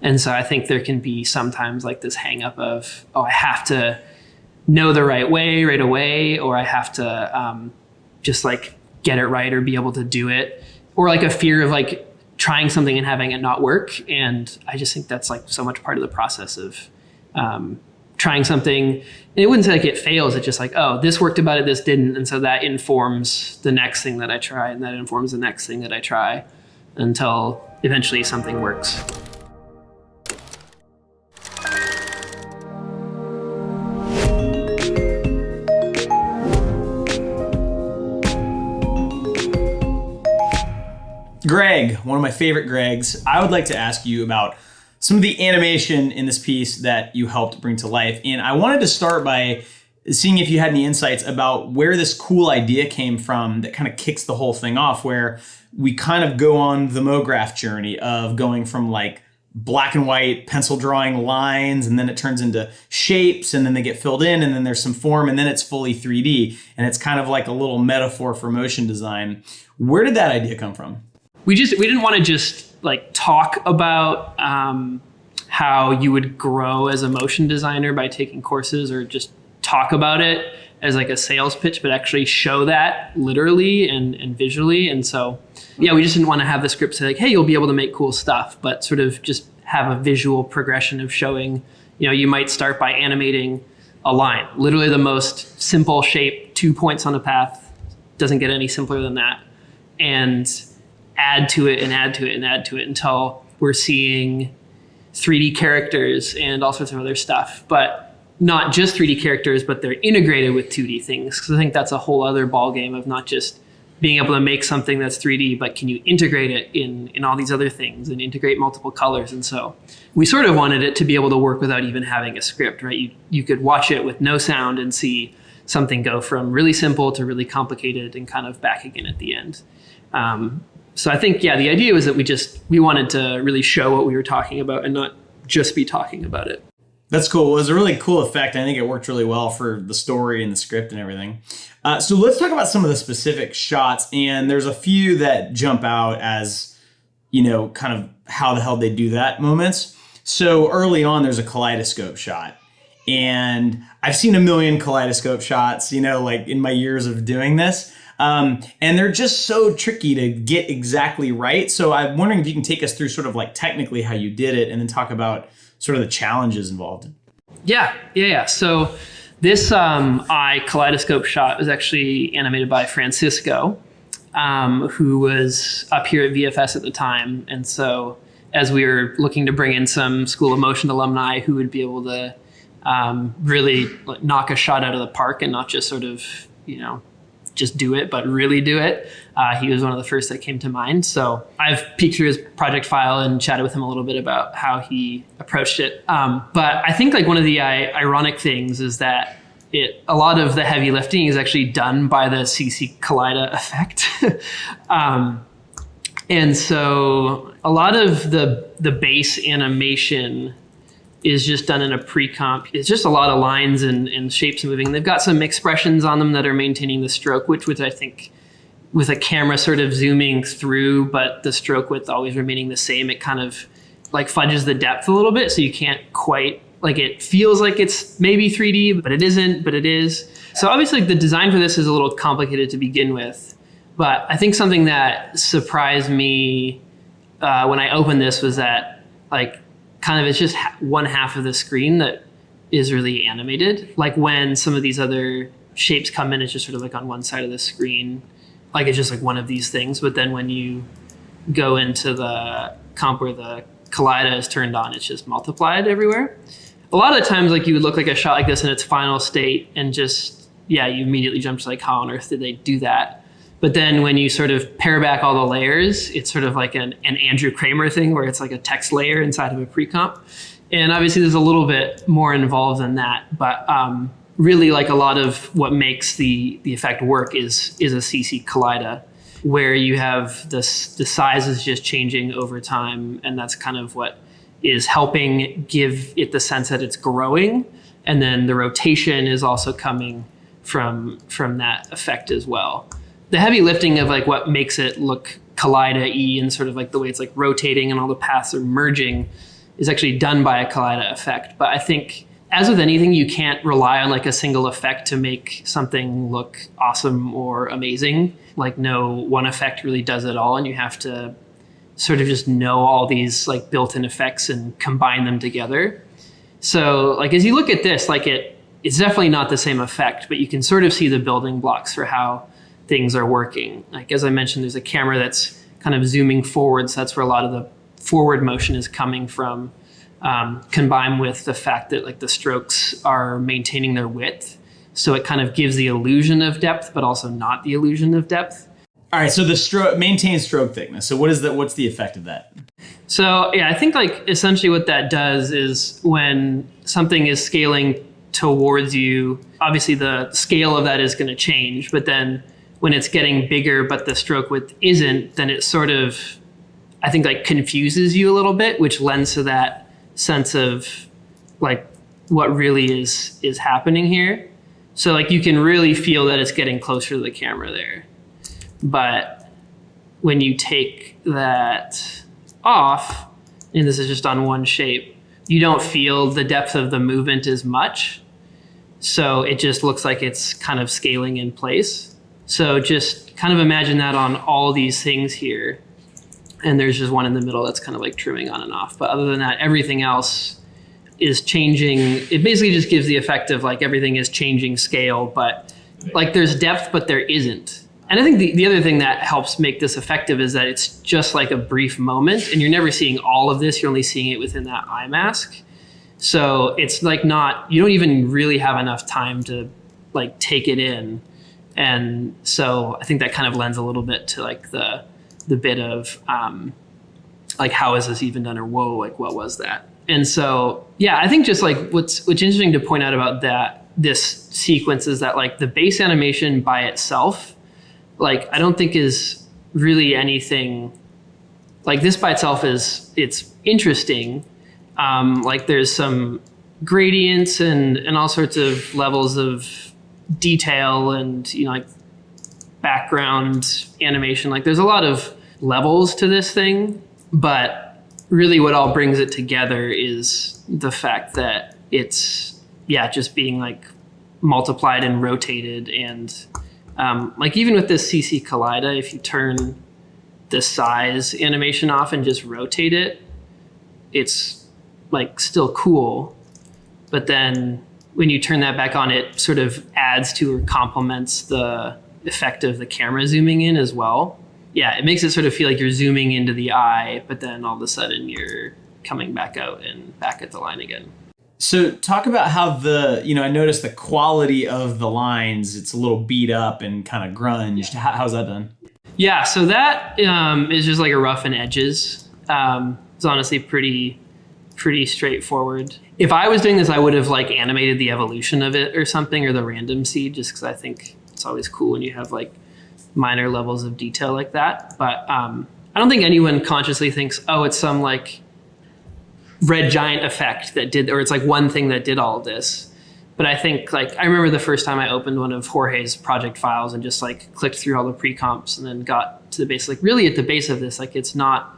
And so I think there can be sometimes like this hang up of, oh, I have to know the right way right away, or I have to just like get it right or be able to do it, or like a fear of like trying something and having it not work. And I just think that's like so much part of the process of trying something. And it wouldn't say like it fails. It's just like, oh, this worked about it, this didn't. And so that informs the next thing that I try, and that informs the next thing that I try until eventually something works. Greg, one of my favorite Gregs, I would like to ask you about some of the animation in this piece that you helped bring to life. And I wanted to start by seeing if you had any insights about where this cool idea came from that kind of kicks the whole thing off, where we kind of go on the MoGraph journey of going from like black and white pencil drawing lines, and then it turns into shapes, and then they get filled in, and then there's some form, and then it's fully 3D. And it's kind of like a little metaphor for motion design. Where did that idea come from? We didn't want to just like talk about how you would grow as a motion designer by taking courses, or just talk about it as like a sales pitch, but actually show that literally and visually. And so, yeah, we just didn't want to have the script say like, hey, you'll be able to make cool stuff, but sort of just have a visual progression of showing, you might start by animating a line, literally the most simple shape, 2 points on a path, doesn't get any simpler than that. And add to it and add to it and add to it until we're seeing 3D characters and all sorts of other stuff. But not just 3D characters, but they're integrated with 2D things. Because I think that's a whole other ballgame of not just being able to make something that's 3D, but can you integrate it in all these other things and integrate multiple colors? And so we sort of wanted it to be able to work without even having a script, right? You could watch it with no sound and see something go from really simple to really complicated and kind of back again at the end. So I think, yeah, the idea was that we wanted to really show what we were talking about and not just be talking about it. That's cool. It was a really cool effect. I think it worked really well for the story and the script and everything. So let's talk about some of the specific shots. And there's a few that jump out as, kind of how the hell they do that moments. So early on, there's a kaleidoscope shot. And I've seen a million kaleidoscope shots, like in my years of doing this. And they're just so tricky to get exactly right. So I'm wondering if you can take us through sort of like technically how you did it, and then talk about sort of the challenges involved. Yeah. So this eye kaleidoscope shot was actually animated by Francisco, who was up here at VFS at the time. And so as we were looking to bring in some School of Motion alumni who would be able to really knock a shot out of the park and not just sort of, just do it, but really do it. He was one of the first that came to mind. So I've peeked through his project file and chatted with him a little bit about how he approached it. But I think like one of the ironic things is that a lot of the heavy lifting is actually done by the CC Kaleida effect. And so a lot of the base animation is just done in a pre-comp. It's just a lot of lines and shapes moving. They've got some expressions on them that are maintaining the stroke, which I think with a camera sort of zooming through, but the stroke width always remaining the same, it kind of like fudges the depth a little bit. So you can't quite, like it feels like it's maybe 3D, but it isn't, but it is. So obviously the design for this is a little complicated to begin with. But I think something that surprised me when I opened this was that like, kind of it's just one half of the screen that is really animated. Like when some of these other shapes come in, it's just sort of like on one side of the screen. Like it's just like one of these things. But then when you go into the comp where the Kaleida is turned on, it's just multiplied everywhere. A lot of the times like you would look like a shot like this in its final state and just, you immediately jump to like, how on earth did they do that? But then when you sort of pare back all the layers, it's sort of like an Andrew Kramer thing where it's like a text layer inside of a pre-comp. And obviously there's a little bit more involved than that. But really like a lot of what makes the effect work is a CC Kaleida, where you have the size is just changing over time. And that's kind of what is helping give it the sense that it's growing. And then the rotation is also coming from that effect as well. The heavy lifting of like what makes it look Kaleida-y and sort of like the way it's like rotating and all the paths are merging is actually done by a Kaleida effect. But I think, as with anything, you can't rely on like a single effect to make something look awesome or amazing. Like no one effect really does it all, and you have to sort of just know all these like built-in effects and combine them together. So like as you look at this, like it's definitely not the same effect, but you can sort of see the building blocks for how things are working. Like as I mentioned, there's a camera that's kind of zooming forwards. That's where a lot of the forward motion is coming from, combined with the fact that like the strokes are maintaining their width. So it kind of gives the illusion of depth, but also not the illusion of depth. All right, so the stroke maintains stroke thickness. So what's the effect of that? So yeah, I think like essentially what that does is when something is scaling towards you, obviously the scale of that is going to change, but then when it's getting bigger but the stroke width isn't, then it sort of, I think like confuses you a little bit, which lends to that sense of like what really is happening here. So like you can really feel that it's getting closer to the camera there. But when you take that off, and this is just on one shape, you don't feel the depth of the movement as much. So it just looks like it's kind of scaling in place. So just kind of imagine that on all these things here. And there's just one in the middle that's kind of like trimming on and off. But other than that, everything else is changing. It basically just gives the effect of like everything is changing scale, but like there's depth, but there isn't. And I think the other thing that helps make this effective is that it's just like a brief moment, and you're never seeing all of this. You're only seeing it within that eye mask. So it's like you don't even really have enough time to like take it in. And so I think that kind of lends a little bit to like the bit of like, how is this even done? Or whoa, like what was that? And so, yeah, I think just like what's interesting to point out about this sequence is that like the base animation by itself, like I don't think is really anything like this by itself it's interesting. Like there's some gradients and all sorts of levels of detail and, you know, like background animation. Like there's a lot of levels to this thing, but really what all brings it together is the fact that it's, yeah, just being like multiplied and rotated. And like even with this CC Kaleida, if you turn the size animation off and just rotate it, it's like still cool. But then when you turn that back on, it sort of adds to or complements the effect of the camera zooming in as well. Yeah, it makes it sort of feel like you're zooming into the eye, but then all of a sudden you're coming back out and back at the line again. So talk about how I noticed the quality of the lines, it's a little beat up and kind of grunged. How's that done? Yeah, so that is just like a rough and edges. It's honestly pretty straightforward. If I was doing this, I would have like animated the evolution of it or something, or the random seed, just because I think it's always cool when you have like minor levels of detail like that. But I don't think anyone consciously thinks, oh, it's some like red giant effect that did, or it's like one thing that did all of this. But I think like, I remember the first time I opened one of Jorge's project files and just like clicked through all the pre-comps and then got to the base, like really at the base of this, like it's not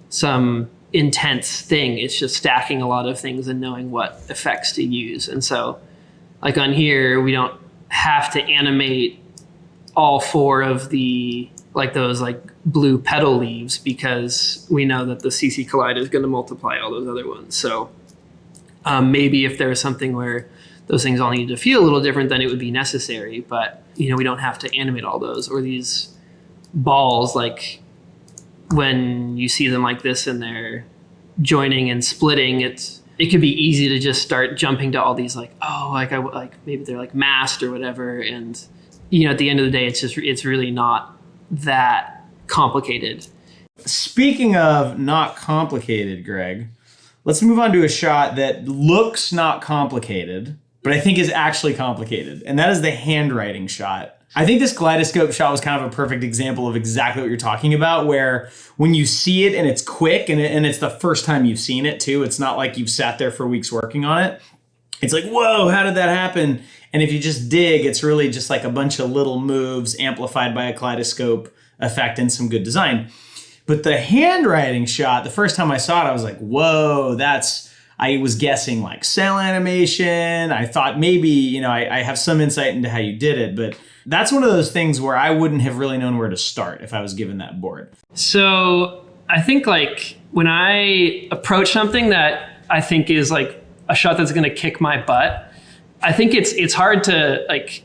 some intense thing. It's just stacking a lot of things and knowing what effects to use. And so like on here, we don't have to animate all four of the, like those like blue petal leaves, because we know that the CC Kaleida is going to multiply all those other ones. So maybe if there was something where those things all needed to feel a little different, then it would be necessary. But, you know, we don't have to animate all those. Or these balls, like when you see them like this and they're joining and splitting, it could be easy to just start jumping to all these like, oh, like maybe they're like masked or whatever. And, you know, at the end of the day, it's really not that complicated. Speaking of not complicated, Greg, let's move on to a shot that looks not complicated, but I think is actually complicated. And that is the handwriting shot. I think this kaleidoscope shot was kind of a perfect example of exactly what you're talking about, where when you see it and it's quick and it's the first time you've seen it too, it's not like you've sat there for weeks working on it. It's like, whoa, how did that happen? And if you just dig, it's really just like a bunch of little moves amplified by a kaleidoscope effect and some good design. But the handwriting shot, the first time I saw it, I was like, whoa, I was guessing like cell animation. I thought maybe, I have some insight into how you did it, but that's one of those things where I wouldn't have really known where to start if I was given that board. So I think like when I approach something that I think is like a shot that's going to kick my butt, I think it's hard to like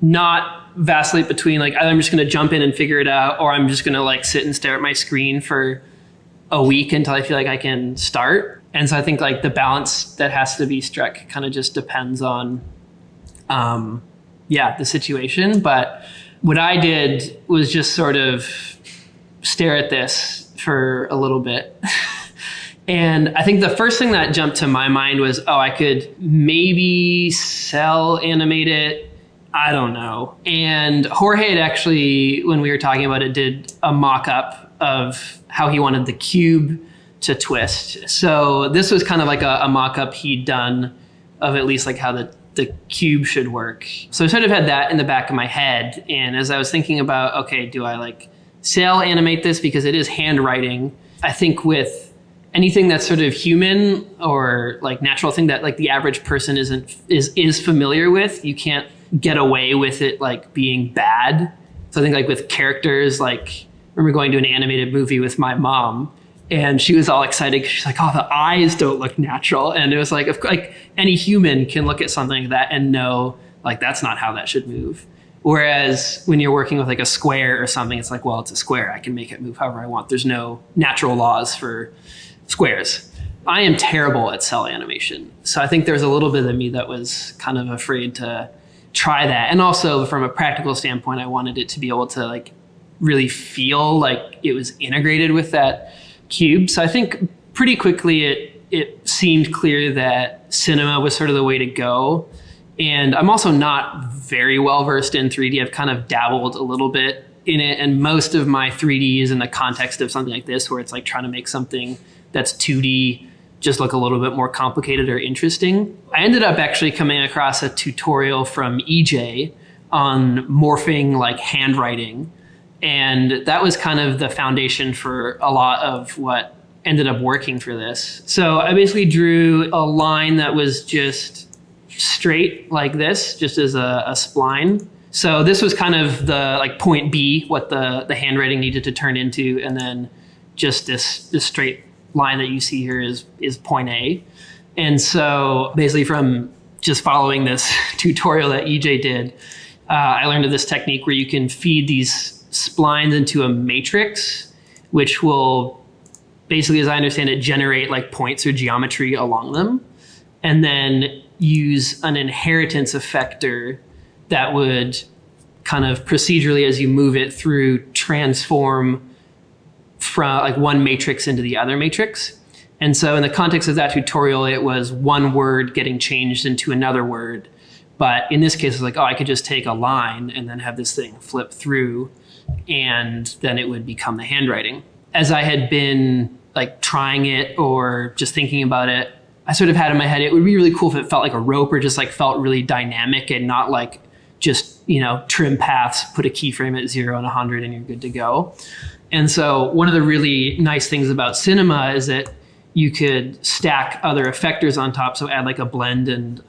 not vacillate between like either I'm just going to jump in and figure it out, or I'm just going to like sit and stare at my screen for a week until I feel like I can start. And so I think like the balance that has to be struck kind of just depends on, the situation. But what I did was just sort of stare at this for a little bit. And I think the first thing that jumped to my mind was, I could maybe cell animate it. I don't know. And Jorge had actually, when we were talking about it, did a mock-up of how he wanted the cube to twist. So this was kind of like a mock-up he'd done of at least like how the cube should work. So I sort of had that in the back of my head. And as I was thinking about, okay, do I like cell animate this because it is handwriting? I think with anything that's sort of human or like natural thing that like the average person is familiar with, you can't get away with it like being bad. So I think like with characters, like I remember going to an animated movie with my mom, and she was all excited because she's like, oh, the eyes don't look natural. And it was like, like any human can look at something like that and know like that's not how that should move. Whereas when you're working with like a square or something, it's like, well, it's a square. I can make it move however I want. There's no natural laws for squares. I am terrible at cell animation. So I think there's a little bit of me that was kind of afraid to try that. And also from a practical standpoint, I wanted it to be able to like really feel like it was integrated with that cube. So I think pretty quickly it seemed clear that cinema was sort of the way to go. And I'm also not very well versed in 3D. I've kind of dabbled a little bit in it. And most of my 3D is in the context of something like this, where it's like trying to make something that's 2D just look a little bit more complicated or interesting. I ended up actually coming across a tutorial from EJ on morphing like handwriting. And that was kind of the foundation for a lot of what ended up working for this. So I basically drew a line that was just straight like this, just as a spline. So this was kind of the like point B, what the handwriting needed to turn into. And then just this straight line that you see here is point A. And so basically from just following this tutorial that EJ did, I learned of this technique where you can feed these splines into a matrix, which will basically, as I understand it, generate like points or geometry along them, and then use an inheritance effector that would kind of procedurally, as you move it through, transform from like one matrix into the other matrix. And so in the context of that tutorial, it was one word getting changed into another word. But in this case, it's like, I could just take a line and then have this thing flip through, and then it would become the handwriting. As I had been like trying it or just thinking about it, I sort of had in my head, it would be really cool if it felt like a rope or just like felt really dynamic and not like just, trim paths, put a keyframe at 0 and 100 and you're good to go. And so one of the really nice things about cinema is that you could stack other effectors on top. So add like a blend and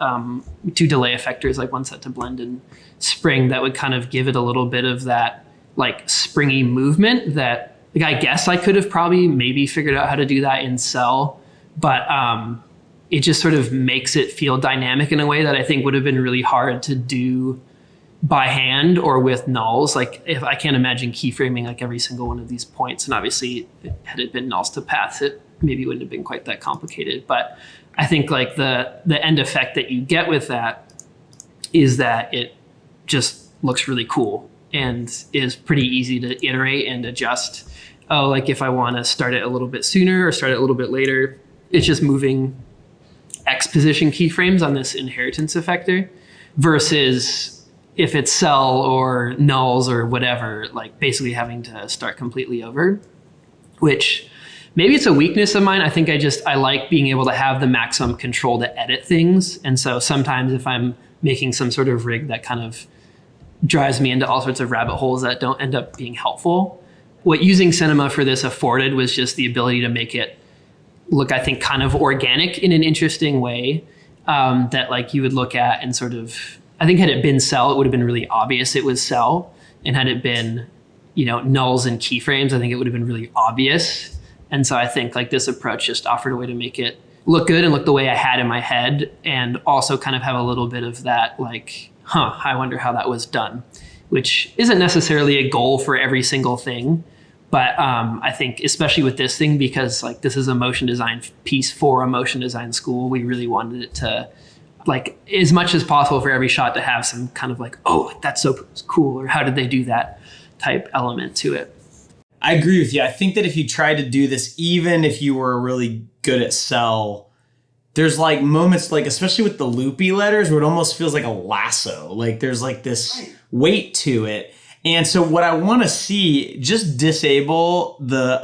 2 delay effectors, like one set to blend and spring, that would kind of give it a little bit of that like springy movement that like, I guess I could have probably maybe figured out how to do that in Cell, but it just sort of makes it feel dynamic in a way that I think would have been really hard to do by hand or with nulls. Like if I can't imagine keyframing like every single one of these points, and obviously had it been nulls to paths, it maybe wouldn't have been quite that complicated. But I think like the end effect that you get with that is that it just looks really cool and is pretty easy to iterate and adjust. Like if I want to start it a little bit sooner or start it a little bit later, it's just moving X position keyframes on this inheritance effector, versus if it's cell or nulls or whatever, like basically having to start completely over, which maybe it's a weakness of mine. I think I like being able to have the maximum control to edit things. And so sometimes if I'm making some sort of rig that kind of drives me into all sorts of rabbit holes that don't end up being helpful, what using Cinema for this afforded was just the ability to make it look, I think, kind of organic in an interesting way, that like you would look at and sort of, I think had it been Cell, it would have been really obvious it was Cell. And had it been, nulls and keyframes, I think it would have been really obvious. And so I think like this approach just offered a way to make it look good and look the way I had in my head, and also kind of have a little bit of that like, I wonder how that was done, which isn't necessarily a goal for every single thing. But I think especially with this thing, because like this is a motion design piece for a motion design school, we really wanted it to, like, as much as possible for every shot to have some kind of like, oh, that's so cool, or how did they do that type element to it. I agree with you. I think that if you tried to do this, even if you were really good at Cell, there's like moments, like especially with the loopy letters, where it almost feels like a lasso. Like there's like this weight to it. And so what I want to see, just disable the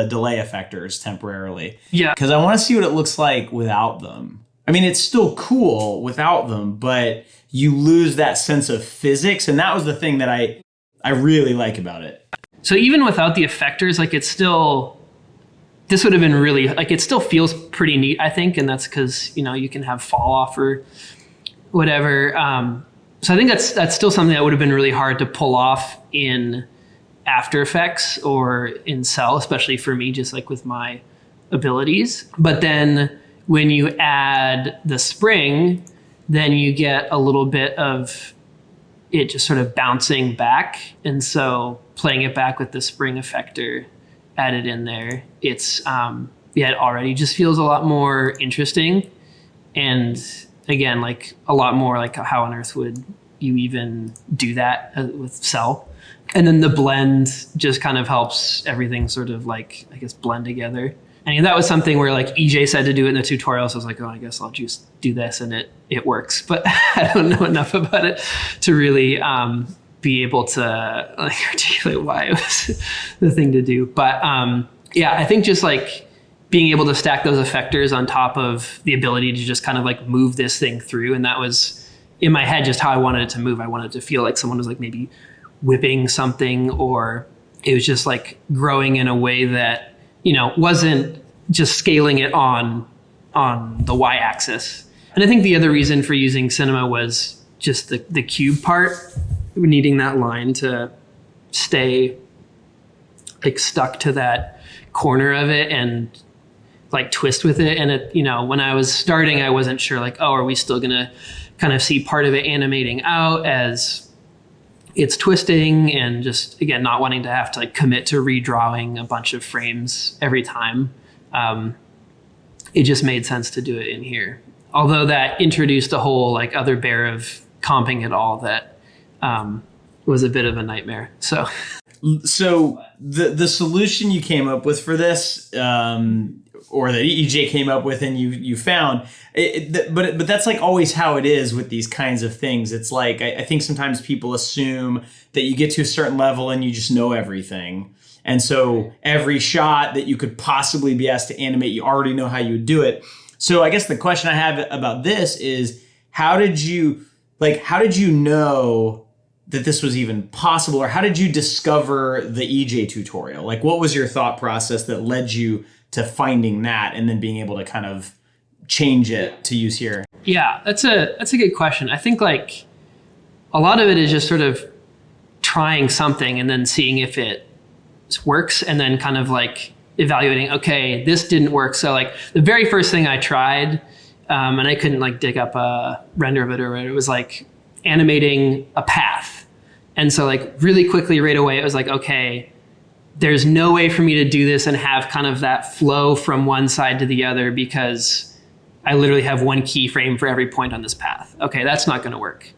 delay effectors temporarily. Yeah. Because I want to see what it looks like without them. I mean, it's still cool without them, but you lose that sense of physics. And that was the thing that I really like about it. So even without the effectors, like it's still, this would have been really, like it still feels pretty neat, I think. And that's because, you can have fall off or whatever. So I think that's still something that would have been really hard to pull off in After Effects or in Cell, especially for me, just like with my abilities. But then when you add the spring, then you get a little bit of it just sort of bouncing back. And so playing it back with the spring effector added in there, it's, it already just feels a lot more interesting. And again, like a lot more like how on earth would you even do that with Cell? And then the blend just kind of helps everything sort of like, I guess, blend together. I mean, that was something where like EJ said to do it in the tutorial. So I was like, oh, I guess I'll just do this and it works. But I don't know enough about it to really be able to like articulate why it was the thing to do. But yeah, I think just like being able to stack those effectors on top of the ability to just kind of like move this thing through. And that was in my head just how I wanted it to move. I wanted it to feel like someone was like maybe whipping something, or it was just like growing in a way that, wasn't just scaling it on the y-axis. And I think the other reason for using Cinema was just the cube part, needing that line to stay like stuck to that corner of it and like twist with it. And it, when I was starting, I wasn't sure like, oh, are we still gonna kind of see part of it animating out as it's twisting, and just, again, not wanting to have to like commit to redrawing a bunch of frames every time. It just made sense to do it in here. Although that introduced a whole like other bear of comping it all that was a bit of a nightmare. So the solution you came up with for this, or that EJ came up with and you found, but that's like always how it is with these kinds of things. It's like, I think sometimes people assume that you get to a certain level and you just know everything. And so every shot that you could possibly be asked to animate, you already know how you would do it. So I guess the question I have about this is, how did you know that this was even possible, or how did you discover the EJ tutorial? Like, what was your thought process that led you to finding that and then being able to kind of change it to use here? Yeah, that's a good question. I think like a lot of it is just sort of trying something and then seeing if it works, and then kind of like evaluating, okay, this didn't work. So like the very first thing I tried, and I couldn't like dig up a render of it, or it was like animating a path. And so like really quickly right away, it was like, okay, there's no way for me to do this and have kind of that flow from one side to the other, because I literally have one keyframe for every point on this path. Okay, that's not going to work.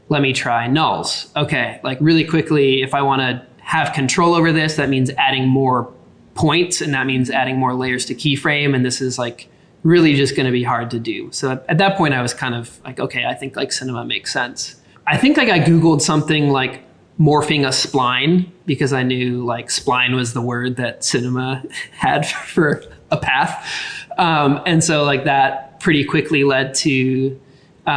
Let me try nulls. Okay, like really quickly, if I want to have control over this, that means adding more points, and that means adding more layers to keyframe. And this is like really just going to be hard to do. So at that point, I was kind of like, okay, I think like Cinema makes sense. I think like I Googled something like morphing a spline, because I knew like spline was the word that Cinema had for a path. And so like that pretty quickly led to the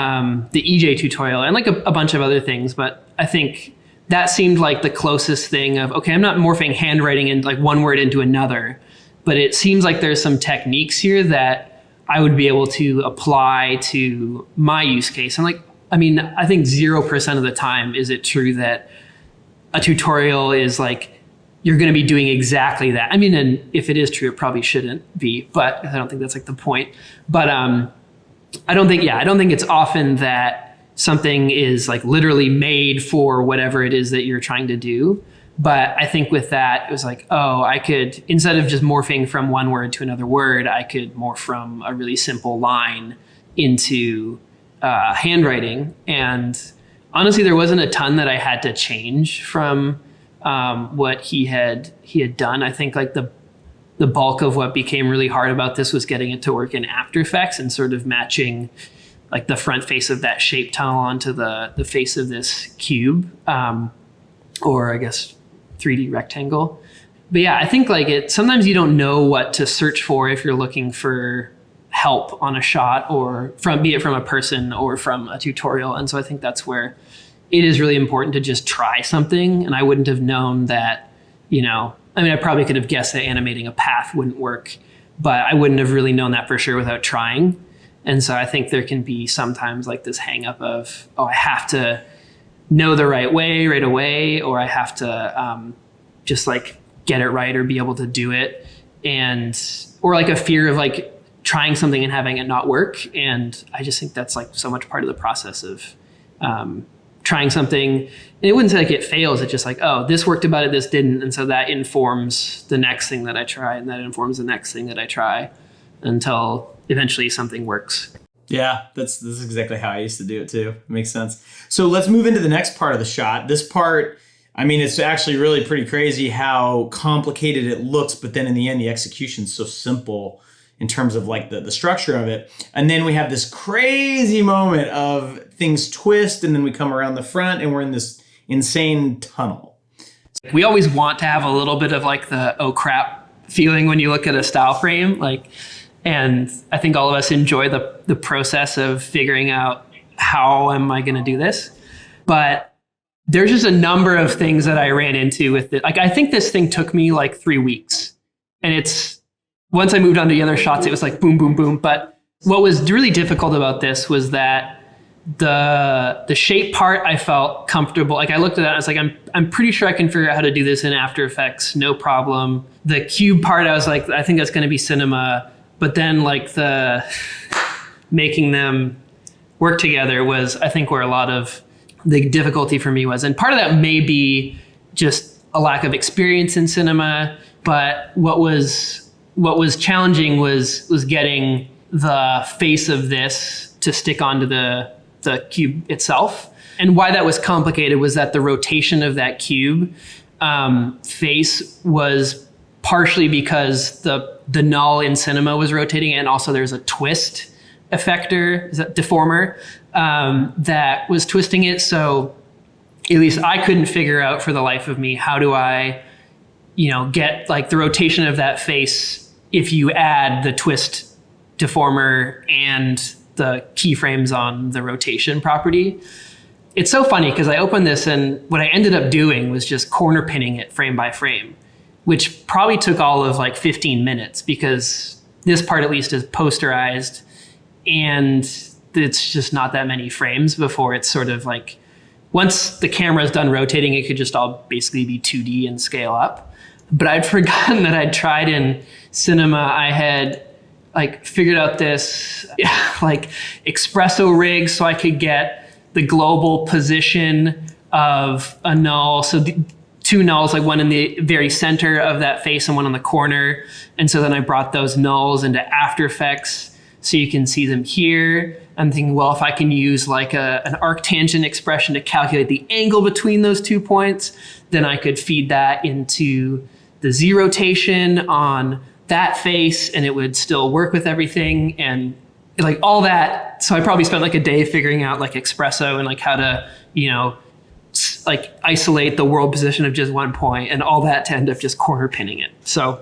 EJ tutorial and like a bunch of other things. But I think that seemed like the closest thing of, okay, I'm not morphing handwriting in like one word into another, but it seems like there's some techniques here that I would be able to apply to my use case. I'm like, I mean, I think 0% of the time is it true that a tutorial is like, you're going to be doing exactly that. I mean, and if it is true, it probably shouldn't be, but I don't think that's like the point. But I don't think it's often that something is like literally made for whatever it is that you're trying to do. But I think with that, it was like, oh, I could, instead of just morphing from one word to another word, I could morph from a really simple line into handwriting. And honestly, there wasn't a ton that I had to change from what he had done. I think like the bulk of what became really hard about this was getting it to work in After Effects and sort of matching like the front face of that shape tunnel onto the face of this cube, or I guess 3D rectangle. But yeah, I think like sometimes you don't know what to search for if you're looking for help on a shot, or be it from a person or from a tutorial. And so I think that's where it is really important to just try something. And I wouldn't have known that, I mean, I probably could have guessed that animating a path wouldn't work, but I wouldn't have really known that for sure without trying. And so I think there can be sometimes like this hang up of, oh, I have to know the right way right away, or I have to just like get it right or be able to do it. Or like a fear of like trying something and having it not work. And I just think that's like so much part of the process of trying something. And it wouldn't say like it fails. It's just like, oh, this worked about it, this didn't. And so that informs the next thing that I try, and that informs the next thing that I try, until eventually something works. Yeah, this is exactly how I used to do it too. It makes sense. So let's move into the next part of the shot. This part, I mean, it's actually really pretty crazy how complicated it looks, but then in the end, the execution's so simple in terms of like the structure of it. And then we have this crazy moment of things twist, and then we come around the front and we're in this insane tunnel. We always want to have a little bit of like the, oh crap feeling when you look at a style frame, and I think all of us enjoy the process of figuring out how am I going to do this. But there's just a number of things that I ran into with it. Like, I think this thing took me like 3 weeks, and once I moved on to the other shots, it was like boom, boom, boom. But what was really difficult about this was that the shape part, I felt comfortable. Like I looked at that, I was like, I'm pretty sure I can figure out how to do this in After Effects, no problem. The cube part, I was like, I think that's going to be Cinema. But then like the making them work together was, I think, where a lot of the difficulty for me was. And part of that may be just a lack of experience in cinema. But what was challenging was getting the face of this to stick onto the cube itself. And why that was complicated was that the rotation of that cube face was partially because the null in Cinema was rotating, and also there's a twist effector, deformer, that was twisting it. So at least I couldn't figure out for the life of me, how do I, get like the rotation of that face if you add the twist deformer and the keyframes on the rotation property. It's so funny because I opened this, and what I ended up doing was just corner pinning it frame by frame, which probably took all of like 15 minutes, because this part at least is posterized, and it's just not that many frames before it's sort of like, once the camera is done rotating, it could just all basically be 2D and scale up. But I'd forgotten that I'd tried in Cinema. I had like figured out this like espresso rig so I could get the global position of a null. So two nulls, like one in the very center of that face and one on the corner. And so then I brought those nulls into After Effects so you can see them here. I'm thinking, well, if I can use like an arctangent expression to calculate the angle between those 2 points, then I could feed that into the Z rotation on that face, and it would still work with everything, and like all that. So I probably spent like a day figuring out like espresso and like how to, like isolate the world position of just 1 point, and all that to end up just corner pinning it. So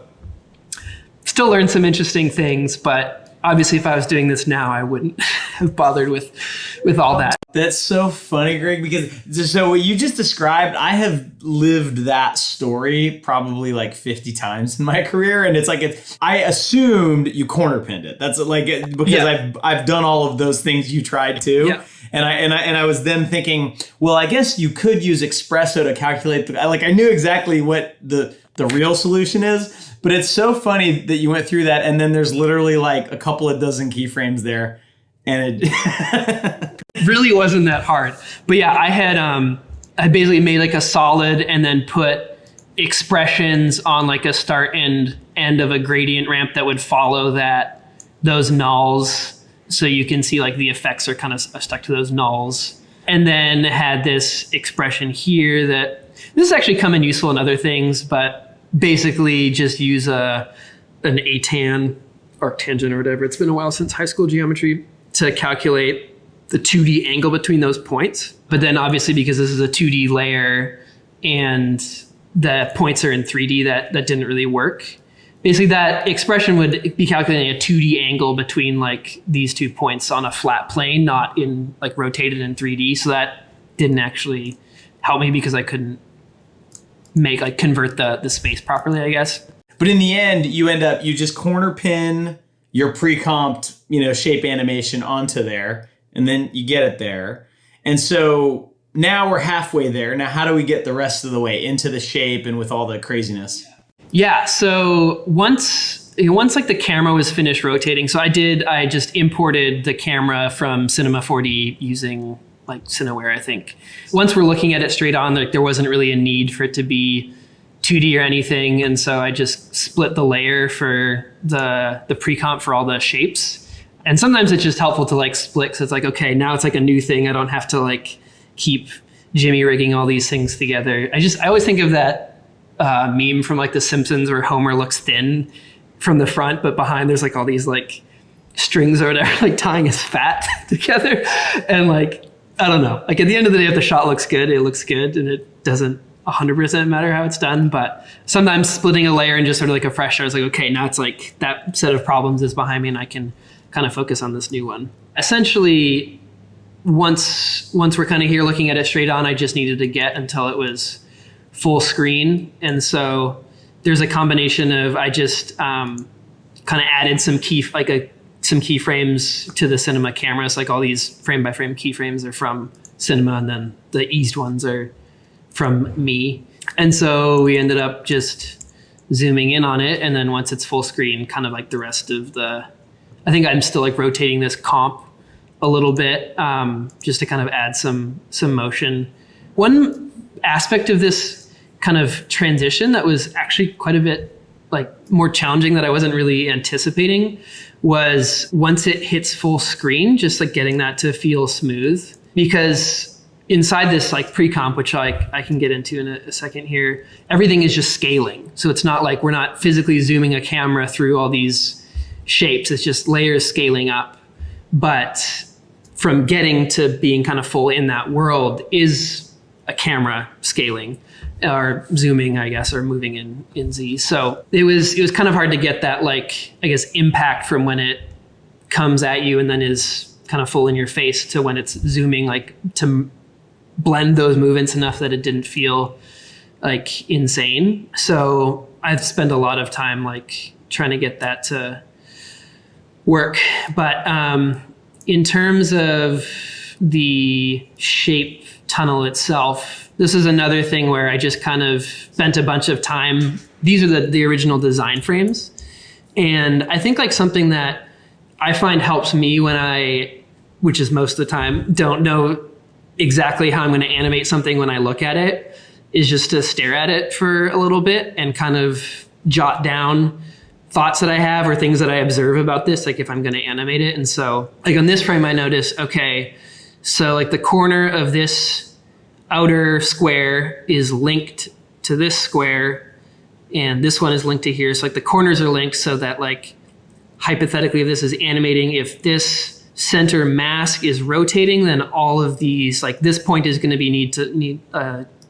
still learned some interesting things, but Obviously, if I was doing this now, I wouldn't have bothered with all that. That's so funny, Greg, because so what you just described, I have lived that story probably like 50 times in my career. And it's like, I assumed you corner pinned it. That's like, because I've done all of those things you tried to. Yeah. And I was then thinking, well, I guess you could use Espresso to calculate I knew exactly what the real solution is. But it's so funny that you went through that, and then there's literally like a couple of dozen keyframes there, and it really wasn't that hard. But yeah, I basically made like a solid and then put expressions on like a start and end of a gradient ramp that would follow those nulls, so you can see like the effects are kind of stuck to those nulls, and then had this expression here that this is actually come in useful in other things, but basically just use an ATAN, arctangent or whatever. It's been a while since high school geometry, to calculate the 2D angle between those points. But then obviously, because this is a 2D layer and the points are in 3D, that didn't really work. Basically, that expression would be calculating a 2D angle between like these 2 points on a flat plane, not in like rotated in 3D. So that didn't actually help me because I couldn't convert the space properly, I guess. But in the end, you just corner pin your pre-comped, shape animation onto there, and then you get it there. And so now we're halfway there. Now, how do we get the rest of the way into the shape and with all the craziness? Yeah. So once like the camera was finished rotating, so I just imported the camera from Cinema 4D using like Cineware, I think. Once we're looking at it straight on, there wasn't really a need for it to be 2D or anything. And so I just split the layer for the pre-comp for all the shapes. And sometimes it's just helpful to like split. So it's like, okay, now it's like a new thing. I don't have to like keep jimmy rigging all these things together. I always think of that meme from like The Simpsons where Homer looks thin from the front, but behind there's like all these like strings or whatever, like tying his fat together. And like, I don't know. Like at the end of the day, if the shot looks good, it looks good, and it doesn't 100% matter how it's done. But sometimes splitting a layer and just sort of like a fresh start is like, okay, now it's like that set of problems is behind me and I can kind of focus on this new one. Essentially, once we're kind of here looking at it straight on, I just needed to get until it was full screen. And so there's a combination of, I just kind of added some keyframes to the Cinema cameras. Like all these frame by frame keyframes are from Cinema, and then the eased ones are from me. And so we ended up just zooming in on it. And then once it's full screen, kind of like the rest of I think I'm still like rotating this comp a little bit, just to kind of add some motion. One aspect of this kind of transition that was actually quite a bit like more challenging that I wasn't really anticipating was once it hits full screen, just like getting that to feel smooth. Because inside this like pre-comp, which I can get into in a second here, everything is just scaling. So it's not like we're not physically zooming a camera through all these shapes. It's just layers scaling up. But from getting to being kind of full in that world is a camera scaling or zooming, I guess, or moving in Z. So it was kind of hard to get that, like, I guess, impact from when it comes at you and then is kind of full in your face to when it's zooming, like to blend those movements enough that it didn't feel like insane. So I've spent a lot of time like trying to get that to work. But in terms of the shape tunnel itself, this is another thing where I just kind of spent a bunch of time. These are the original design frames. And I think like something that I find helps me when I, which is most of the time, don't know exactly how I'm going to animate something when I look at it, is just to stare at it for a little bit and kind of jot down thoughts that I have or things that I observe about this, like if I'm going to animate it. And so like on this frame, I notice, okay, so like the corner of this outer square is linked to this square and this one is linked to here. So like the corners are linked so that like hypothetically, if this is animating, if this center mask is rotating, then all of these, like this point is going to be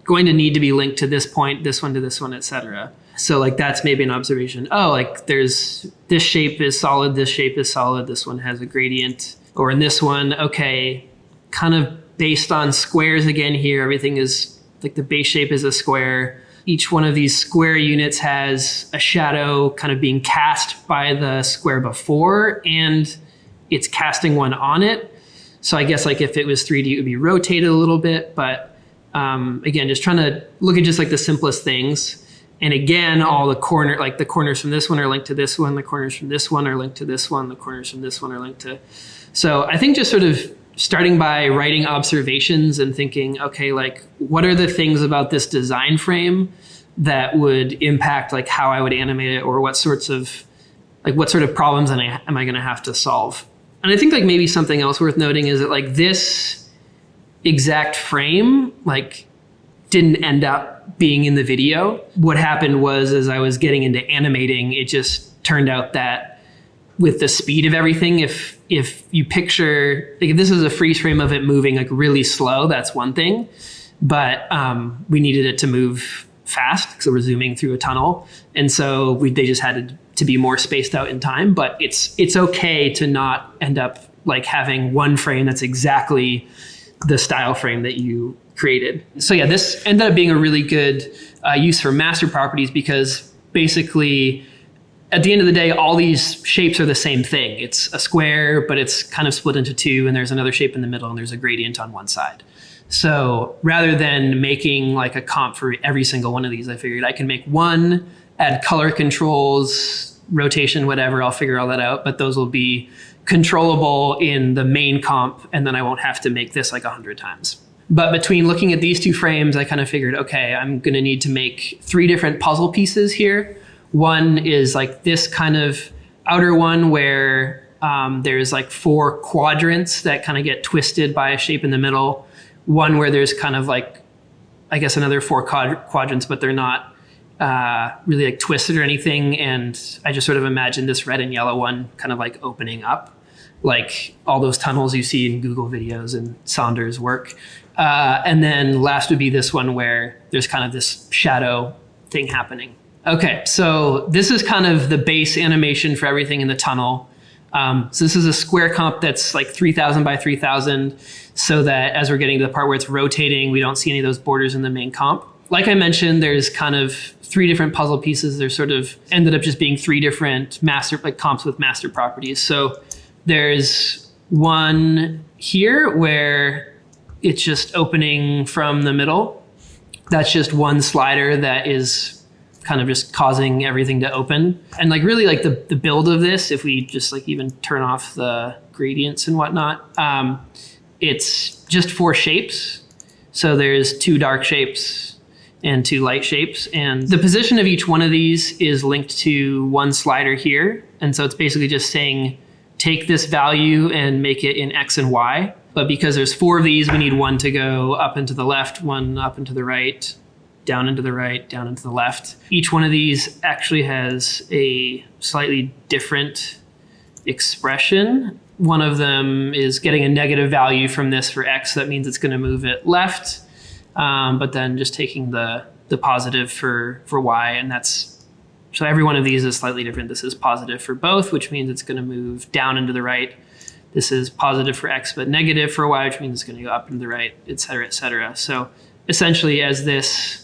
going to need to be linked to this point, this one to this one, etc. So like that's maybe an observation. Oh, like there's this shape is solid, this shape is solid, this one has a gradient. Or in this one, okay, kind of based on squares again here, everything is like the base shape is a square. Each one of these square units has a shadow kind of being cast by the square before, and it's casting one on it. So I guess like if it was 3D, it would be rotated a little bit. But again, just trying to look at just like the simplest things. And again, all the corners from this one are linked to this one. The corners from this one are linked to this one. The corners from this one are linked to. So I think just sort of starting by writing observations and thinking, okay, like what are the things about this design frame that would impact like how I would animate it, or what sort of problems am I going to have to solve? And I think like maybe something else worth noting is that like this exact frame like didn't end up being in the video. What happened was, as I was getting into animating, it just turned out that with the speed of everything, if you picture, like if this is a freeze frame of it moving like really slow, that's one thing. But we needed it to move fast because we're zooming through a tunnel. And so they just had to be more spaced out in time. But it's okay to not end up like having one frame that's exactly the style frame that you created. So yeah, this ended up being a really good use for master properties, because basically at the end of the day, all these shapes are the same thing. It's a square, but it's kind of split into two, and there's another shape in the middle, and there's a gradient on one side. So rather than making like a comp for every single one of these, I figured I can make one, add color controls, rotation, whatever, I'll figure all that out, but those will be controllable in the main comp, and then I won't have to make this like 100 times. But between looking at these two frames, I kind of figured, okay, I'm going to need to make 3 different puzzle pieces here. One is like this kind of outer one where there's like 4 quadrants that kind of get twisted by a shape in the middle. One where there's kind of like, I guess, another 4 quadrants, but they're not really like twisted or anything. And I just sort of imagined this red and yellow one kind of like opening up, like all those tunnels you see in Google videos and Saunders' work. And then last would be this one where there's kind of this shadow thing happening. Okay, so this is kind of the base animation for everything in the tunnel. So this is a square comp that's like 3000 by 3000, so that as we're getting to the part where it's rotating, we don't see any of those borders in the main comp. Like I mentioned, there's kind of 3 different puzzle pieces. There sort of ended up just being 3 different master like comps with master properties. So there's one here where it's just opening from the middle. That's just one slider that is kind of just causing everything to open. And like really like the build of this, if we just like even turn off the gradients and whatnot, it's just 4 shapes. So there's 2 dark shapes and 2 light shapes. And the position of each one of these is linked to one slider here. And so it's basically just saying, take this value and make it in X and Y. But because there's 4 of these, we need one to go up and to the left, one up and to the right, down and to the right, down and to the left. Each one of these actually has a slightly different expression. One of them is getting a negative value from this for X. That means it's going to move it left. But then just taking the positive for Y, and that's, so every one of these is slightly different. This is positive for both, which means it's going to move down and to the right. This is positive for X, but negative for Y, which means it's going to go up and to the right, et cetera, et cetera. So essentially, as this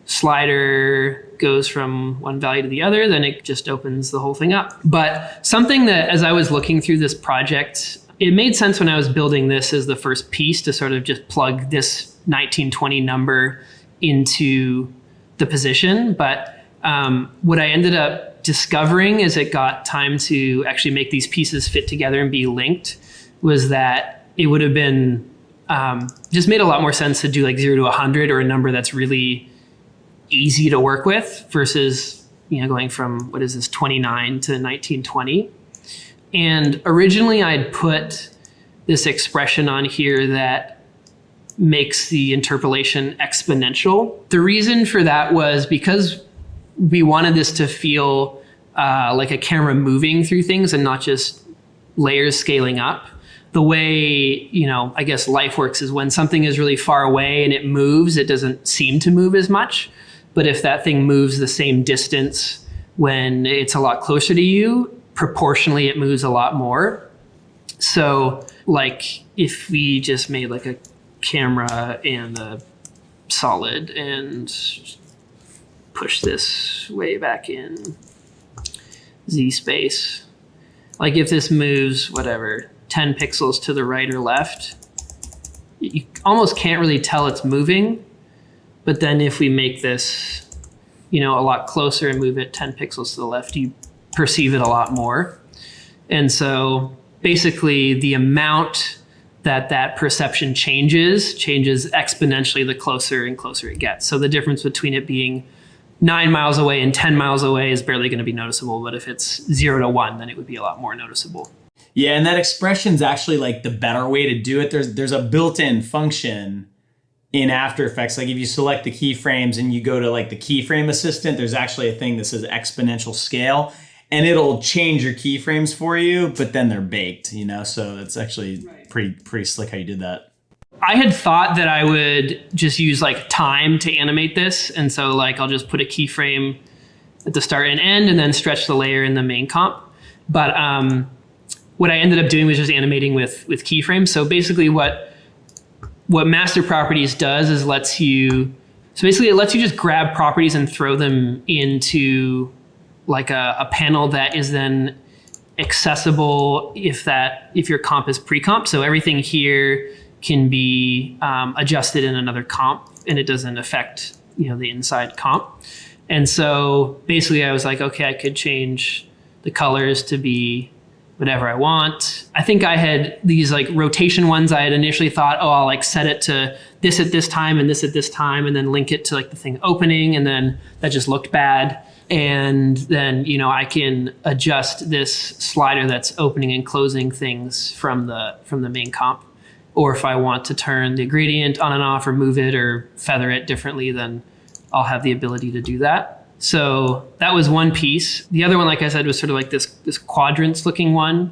slider goes from one value to the other, then it just opens the whole thing up. But something that, as I was looking through this project, it made sense when I was building this as the first piece to sort of just plug this 1920 number into the position. But what I ended up discovering as it got time to actually make these pieces fit together and be linked was that it would have been just made a lot more sense to do like 0 to 100, or a number that's really easy to work with, versus, you know, going from, what is this, 29 to 1920. And originally I'd put this expression on here that makes the interpolation exponential. The reason for that was because we wanted this to feel like a camera moving through things and not just layers scaling up. The way, you know, I guess life works is when something is really far away and it moves, it doesn't seem to move as much. But if that thing moves the same distance when it's a lot closer to you, proportionally it moves a lot more. So like if we just made like a camera and a solid and push this way back in Z space, like if this moves whatever 10 pixels to the right or left, you almost can't really tell it's moving. But then if we make this, a lot closer and move it 10 pixels to the left, you perceive it a lot more. And so basically the amount that perception changes exponentially the closer and closer it gets. So the difference between it being 9 miles away and 10 miles away is barely going to be noticeable. But if it's 0 to 1, then it would be a lot more noticeable. Yeah, and that expression is actually like the better way to do it. There's a built-in function in After Effects. Like if you select the keyframes and you go to like the keyframe assistant, there's actually a thing that says exponential scale, and it'll change your keyframes for you, but then they're baked, so that's actually pretty slick how you did that. I had thought that I would just use like time to animate this. And so like I'll just put a keyframe at the start and end and then stretch the layer in the main comp. But what I ended up doing was just animating with keyframes. So basically what Master Properties does is it lets you just grab properties and throw them into like a panel that is then accessible if your comp is pre-comp. So everything here can be adjusted in another comp, and it doesn't affect the inside comp. And so basically I was like, okay, I could change the colors to be whatever I want. I think I had these like rotation ones. I had initially thought, I'll like set it to this at this time and this at this time, and then link it to like the thing opening, and then that just looked bad. And then, I can adjust this slider that's opening and closing things from the main comp. Or if I want to turn the gradient on and off or move it or feather it differently, then I'll have the ability to do that. So that was one piece. The other one, like I said, was sort of like this quadrants looking one.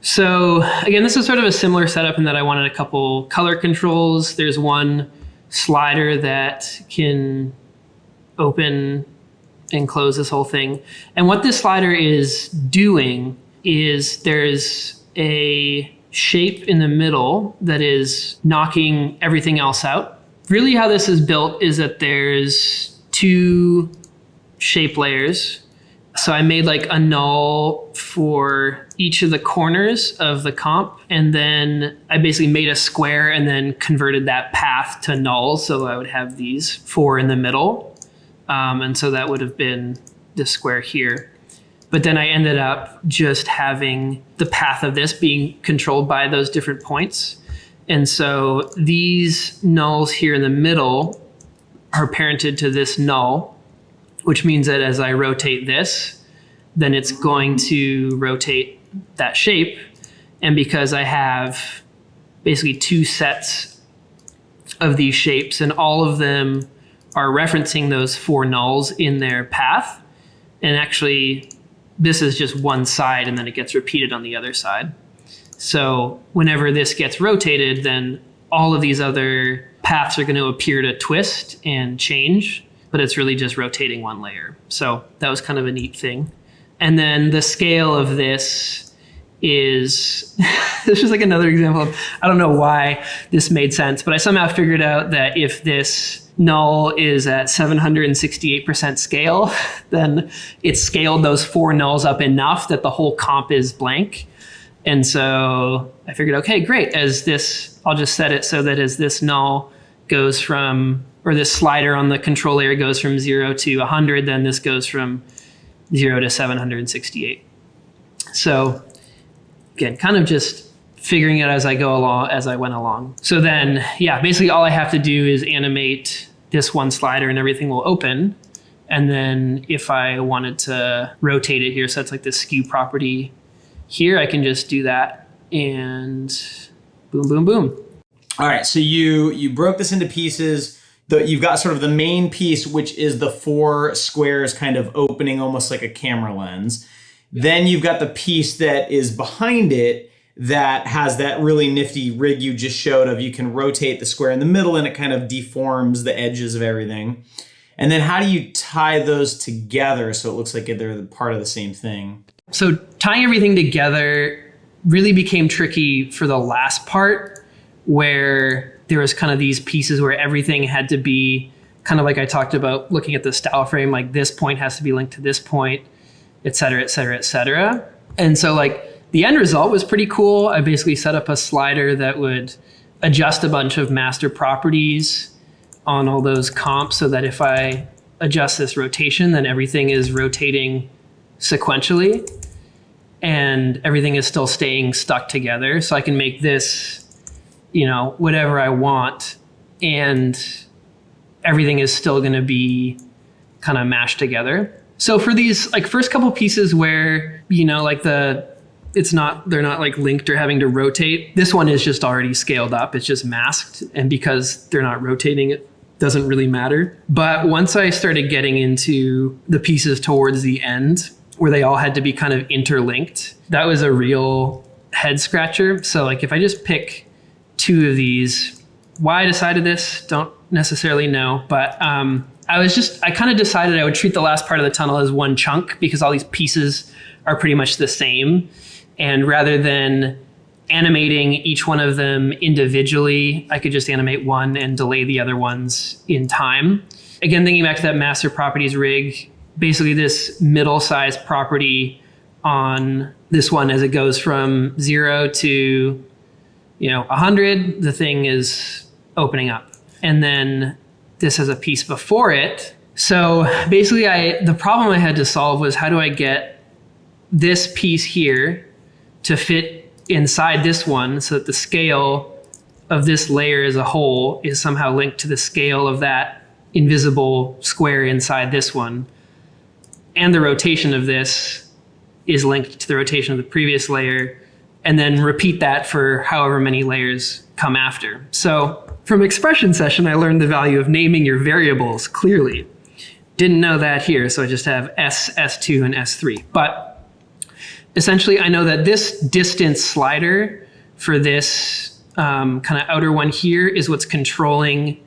So again, this is sort of a similar setup in that I wanted a couple color controls. There's one slider that can open and close this whole thing. And what this slider is doing is there's a shape in the middle that is knocking everything else out. Really how this is built is that there's two shape layers. So I made like a null for each of the corners of the comp, and then I basically made a square and then converted that path to null. So I would have these four in the middle. And so that would have been this square here. But then I ended up just having the path of this being controlled by those different points. And so these nulls here in the middle are parented to this null, which means that as I rotate this, then it's going to rotate that shape. And because I have basically two sets of these shapes and all of them are referencing those four nulls in their path, and actually this is just one side and then it gets repeated on the other side. So whenever this gets rotated, then all of these other paths are going to appear to twist and change, but it's really just rotating one layer. So that was kind of a neat thing. And then the scale of this is, this is like another example of, I don't know why this made sense, but I somehow figured out that if this null is at 768% scale, then it's scaled those four nulls up enough that the whole comp is blank. And so I figured, okay, great. As this, I'll just set it so that as this null goes from, or this slider on the control layer goes from 0 to 100, then this goes from 0 to 768. So again, kind of just figuring it as I go along, as I went along. So then, yeah, basically all I have to do is animate this one slider and everything will open. And then if I wanted to rotate it here, so it's like this skew property here, I can just do that and boom, boom, boom. All right, so you broke this into pieces. You've got sort of the main piece, which is the four squares kind of opening almost like a camera lens. Then you've got the piece that is behind it that has that really nifty rig you just showed of you can rotate the square in the middle and it kind of deforms the edges of everything. And then how do you tie those together so it looks like they're part of the same thing? So tying everything together really became tricky for the last part, where there was kind of these pieces where everything had to be kind of like I talked about, looking at the style frame, like this point has to be linked to this point, et cetera, et cetera, et cetera. And so like the end result was pretty cool. I basically set up a slider that would adjust a bunch of master properties on all those comps so that if I adjust this rotation, then everything is rotating sequentially and everything is still staying stuck together. So I can make this, whatever I want, and everything is still going to be kind of mashed together. So for these like first couple pieces where, they're not like linked or having to rotate, this one is just already scaled up. It's just masked. And because they're not rotating, it doesn't really matter. But once I started getting into the pieces towards the end where they all had to be kind of interlinked, that was a real head scratcher. So like if I just pick two of these, why I decided this, don't necessarily know. But I kind of decided I would treat the last part of the tunnel as one chunk because all these pieces are pretty much the same. And rather than animating each one of them individually, I could just animate one and delay the other ones in time. Again, thinking back to that master properties rig, basically this middle size property on this one, as it goes from 0 to 100, the thing is opening up. And then this has a piece before it. So basically the problem I had to solve was, how do I get this piece here to fit inside this one so that the scale of this layer as a whole is somehow linked to the scale of that invisible square inside this one. And the rotation of this is linked to the rotation of the previous layer, and then repeat that for however many layers come after. So from expression session, I learned the value of naming your variables clearly. Didn't know that here, so I just have S, S2, and S3. But essentially, I know that this distance slider for this kind of outer one here is what's controlling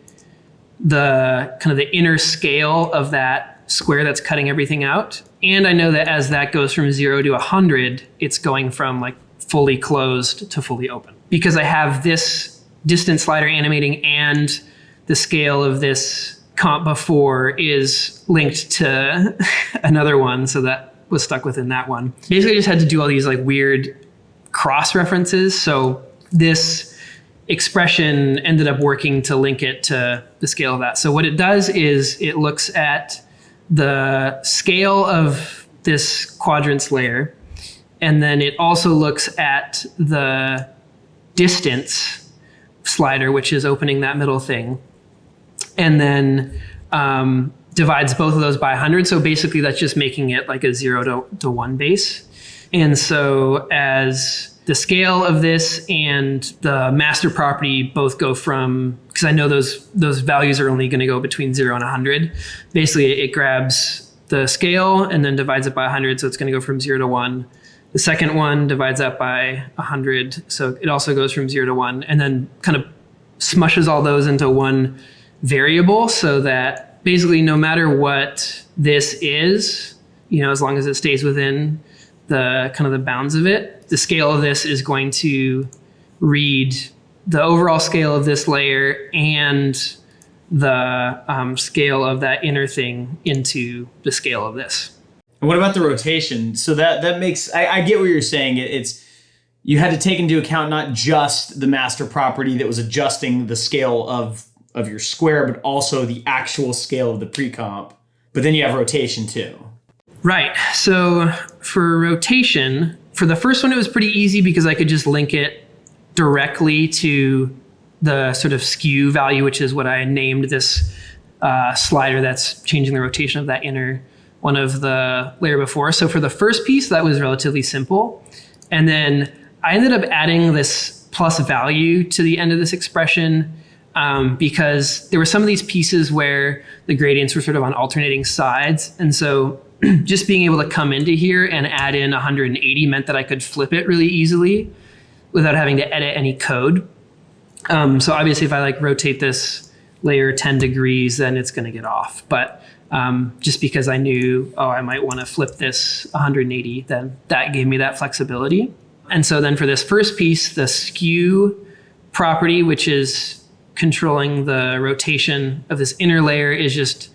the kind of the inner scale of that square that's cutting everything out. And I know that as that goes from 0 to 100, it's going from like fully closed to fully open. Because I have this distance slider animating and the scale of this comp before is linked to another one, so that was stuck within that one. Basically, I just had to do all these like weird cross references. So this expression ended up working to link it to the scale of that. So what it does is it looks at the scale of this quadrants layer, and then it also looks at the distance slider, which is opening that middle thing, and then divides both of those by 100. So basically that's just making it like a 0 to 1 base. And so as the scale of this and the master property both go from, because I know those values are only going to go between 0 and 100, basically it grabs the scale and then divides it by 100. So it's going to go from 0 to 1. The second one divides that by 100. So it also goes from 0 to 1, and then kind of smushes all those into one variable, so that basically no matter what this is, as long as it stays within the kind of the bounds of it, the scale of this is going to read the overall scale of this layer and the scale of that inner thing into the scale of this. And what about the rotation? So that makes, I get what you're saying. It's you had to take into account not just the master property that was adjusting the scale of your square, but also the actual scale of the pre-comp. But then you have rotation too. Right. So for rotation, for the first one, it was pretty easy because I could just link it directly to the sort of skew value, which is what I named this slider that's changing the rotation of that inner one of the layer before. So for the first piece, that was relatively simple. And then I ended up adding this plus value to the end of this expression because there were some of these pieces where the gradients were sort of on alternating sides. And so just being able to come into here and add in 180 meant that I could flip it really easily without having to edit any code. So obviously if I like rotate this layer 10 degrees, then it's going to get off. But just because I knew, I might want to flip this 180, then that gave me that flexibility. And so then for this first piece, the skew property, which is controlling the rotation of this inner layer, is just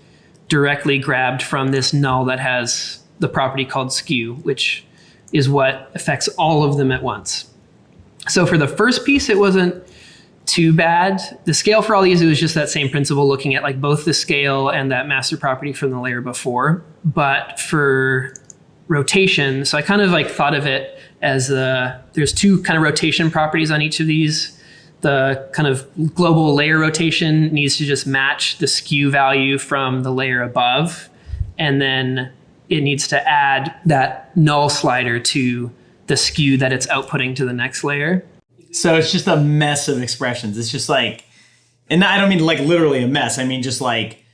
directly grabbed from this null that has the property called skew, which is what affects all of them at once. So for the first piece, it wasn't too bad. The scale for all these, it was just that same principle, looking at like both the scale and that master property from the layer before. But for rotation, so I kind of like thought of it as there's two kind of rotation properties on each of these. The kind of global layer rotation needs to just match the skew value from the layer above. And then it needs to add that null slider to the skew that it's outputting to the next layer. So it's just a mess of expressions. It's just like, and I don't mean like literally a mess. I mean just like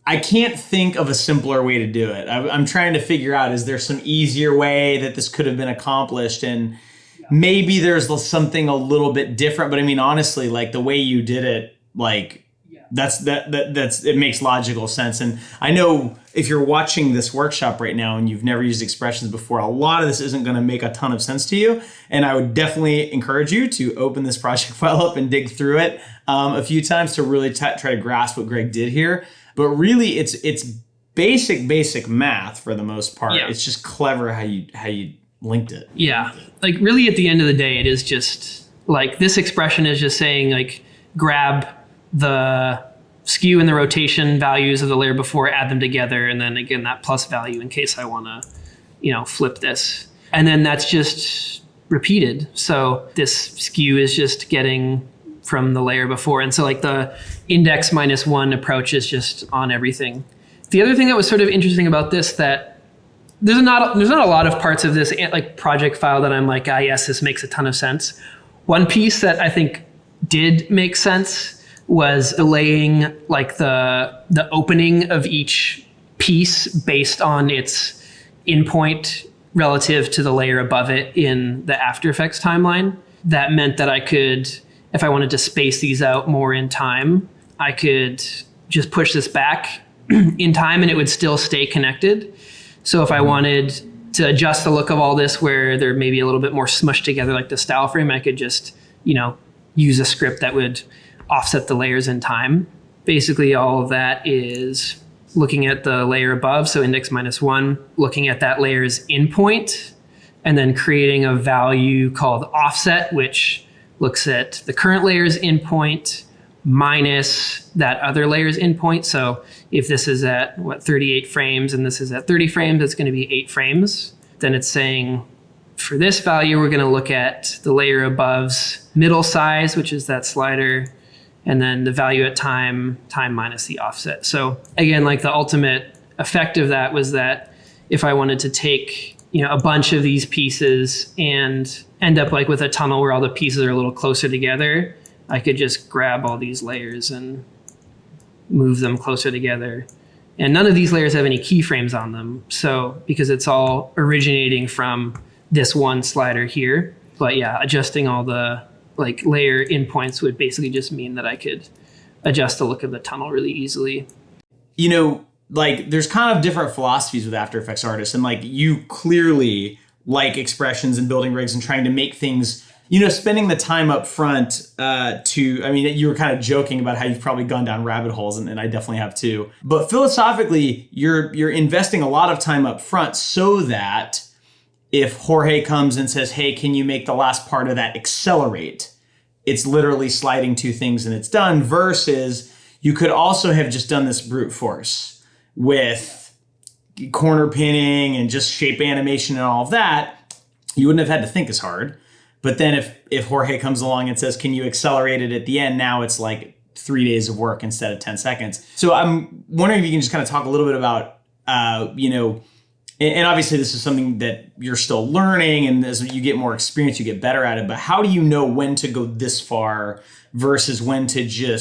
I can't think of a simpler way to do it. I'm trying to figure out, is there some easier way that this could have been accomplished? And maybe there's something a little bit different. But I mean, honestly, like the way you did it, like that's it makes logical sense. And I know if you're watching this workshop right now and you've never used expressions before, a lot of this isn't going to make a ton of sense to you. And I would definitely encourage you to open this project file up and dig through it a few times to really try to grasp what Greg did here. But really, it's basic math for the most part. Yeah. It's just clever how you linked it. Yeah, like really at the end of the day, it is just like this expression is just saying like grab the skew and the rotation values of the layer before, add them together, and then again that plus value in case I want to, flip this. And then that's just repeated. So this skew is just getting from the layer before. And so like the index -1 approach is just on everything. The other thing that was sort of interesting about this, that there's not a lot of parts of this like project file that I'm like, yes, this makes a ton of sense. One piece that I think did make sense was delaying like the opening of each piece based on its endpoint relative to the layer above it in the After Effects timeline. That meant that I could, if I wanted to space these out more in time, I could just push this back in time and it would still stay connected. So if I wanted to adjust the look of all this where they're maybe a little bit more smushed together like the style frame, I could just, use a script that would offset the layers in time. Basically, all of that is looking at the layer above, so index -1, looking at that layer's endpoint, and then creating a value called offset, which looks at the current layer's endpoint minus that other layer's endpoint. So if this is at 38 frames and this is at 30 frames, it's going to be 8 frames. Then it's saying for this value, we're going to look at the layer above's middle size, which is that slider, and then the value at time minus the offset. So again, like the ultimate effect of that was that if I wanted to take, a bunch of these pieces and end up like with a tunnel where all the pieces are a little closer together, I could just grab all these layers and move them closer together. And none of these layers have any keyframes on them. So because it's all originating from this one slider here. But yeah, adjusting all the like layer endpoints would basically just mean that I could adjust the look of the tunnel really easily. Like there's kind of different philosophies with After Effects artists, and like you clearly like expressions and building rigs and trying to make things, spending the time up front you were kind of joking about how you've probably gone down rabbit holes, and I definitely have too. But philosophically, you're investing a lot of time up front so that if Jorge comes and says, hey, can you make the last part of that accelerate? It's literally sliding 2 things and it's done, versus you could also have just done this brute force with corner pinning and just shape animation and all of that. You wouldn't have had to think as hard. But then if Jorge comes along and says, can you accelerate it at the end? Now it's like 3 days of work instead of 10 seconds. So I'm wondering if you can just kind of talk a little bit about, and obviously this is something that you're still learning, and as you get more experience, you get better at it. But how do you know when to go this far versus when to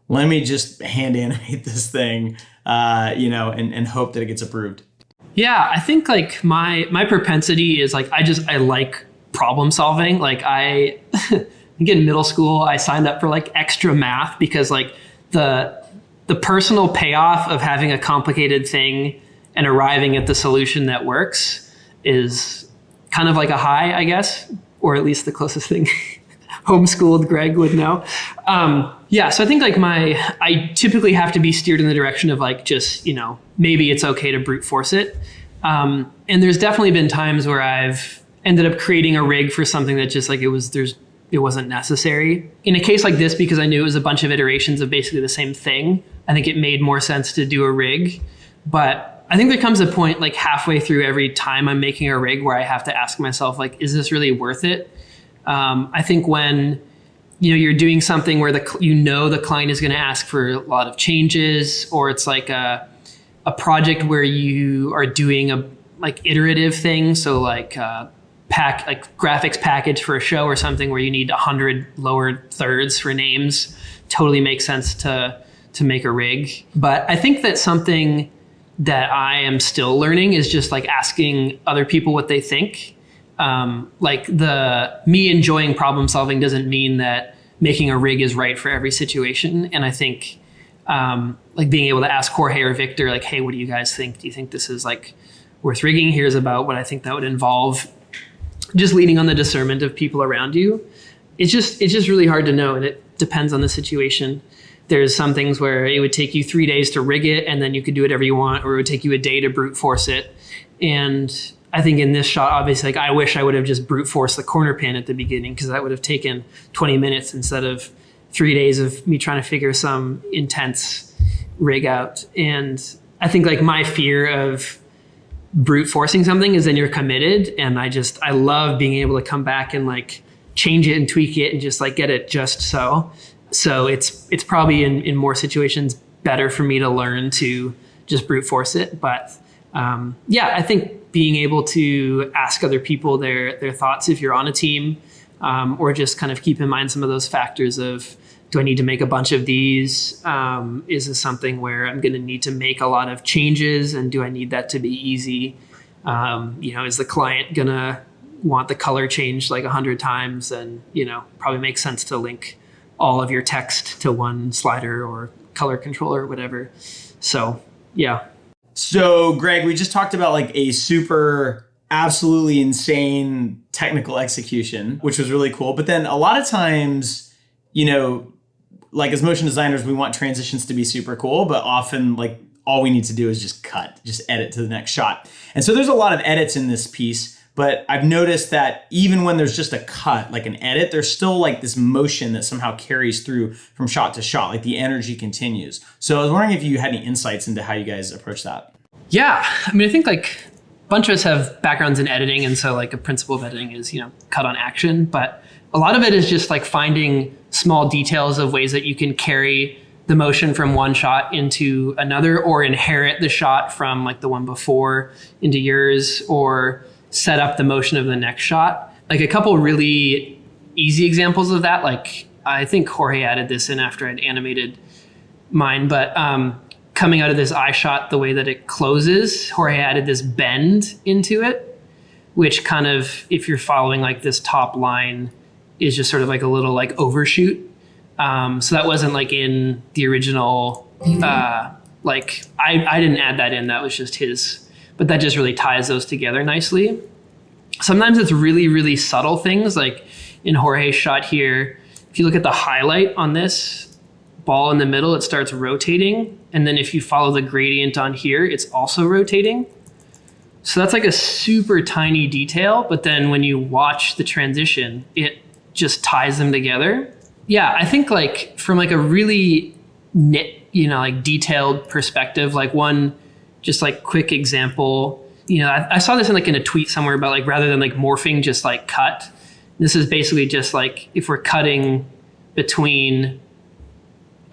let me just hand animate this thing, and hope that it gets approved? Yeah, I think like my propensity is like, I like problem solving. Like think in middle school, I signed up for like extra math because like the personal payoff of having a complicated thing and arriving at the solution that works is kind of like a high, I guess, or at least the closest thing homeschooled Greg would know. Yeah, so I think like I typically have to be steered in the direction of like just, maybe it's okay to brute force it. And there's definitely been times where I've ended up creating a rig for something that just like it wasn't necessary. In a case like this, because I knew it was a bunch of iterations of basically the same thing, I think it made more sense to do a rig. But I think there comes a point like halfway through every time I'm making a rig where I have to ask myself, like, is this really worth it? I think when you're doing something where the client is going to ask for a lot of changes, or it's like a project where you are doing a like iterative thing, so like graphics package for a show or something where you need 100 lower thirds for names, totally makes sense to make a rig. But I think that something that I am still learning is just like asking other people what they think. Like me enjoying problem solving doesn't mean that making a rig is right for every situation. And I think like being able to ask Jorge or Victor, like, hey, what do you guys think? Do you think this is like worth rigging? Here's about what I think that would involve. Just leaning on the discernment of people around you. It's just really hard to know, and it depends on the situation. There's some things where it would take you 3 days to rig it, and then you could do whatever you want, or it would take you a day to brute force it. And I think in this shot, obviously, like I wish I would have just brute forced the corner pin at the beginning, because that would have taken 20 minutes instead of 3 days of me trying to figure some intense rig out. And I think like my fear of brute forcing something is then you're committed. And I love being able to come back and like change it and tweak it and just like get it just so. So it's probably in more situations better for me to learn to just brute force it. But yeah, I think being able to ask other people their thoughts if you're on a team, or just kind of keep in mind some of those factors of, do I need to make a bunch of these? Is this something where I'm going to need to make a lot of changes, and do I need that to be easy? Is the client going to want the color changed like 100 times? And, probably makes sense to link all of your text to one slider or color controller or whatever. So, yeah. So, Greg, we just talked about like a super absolutely insane technical execution, which was really cool. But then a lot of times, like as motion designers, we want transitions to be super cool, but often like all we need to do is just edit to the next shot. And so there's a lot of edits in this piece, but I've noticed that even when there's just a cut, like an edit, there's still like this motion that somehow carries through from shot to shot, like the energy continues. So I was wondering if you had any insights into how you guys approach that. Yeah, I mean, I think like a bunch of us have backgrounds in editing, and so like a principle of editing is, cut on action, but a lot of it is just like finding small details of ways that you can carry the motion from one shot into another, or inherit the shot from like the one before into yours, or set up the motion of the next shot. Like a couple really easy examples of that, like I think Jorge added this in after I'd animated mine, but coming out of this eye shot, the way that it closes, Jorge added this bend into it, which kind of, if you're following like this top line, is just sort of like a little like overshoot. So that wasn't like in the original, like I didn't add that in, that was just his, but that just really ties those together nicely. Sometimes it's really, really subtle things, like in Jorge's shot here, if you look at the highlight on this ball in the middle, it starts rotating. And then if you follow the gradient on here, it's also rotating. So that's like a super tiny detail, but then when you watch the transition, it just ties them together. Yeah, I think like from like a really like detailed perspective, like one just like quick example, I saw this in a tweet somewhere about like, rather than like morphing, just like cut. This is basically just like if we're cutting between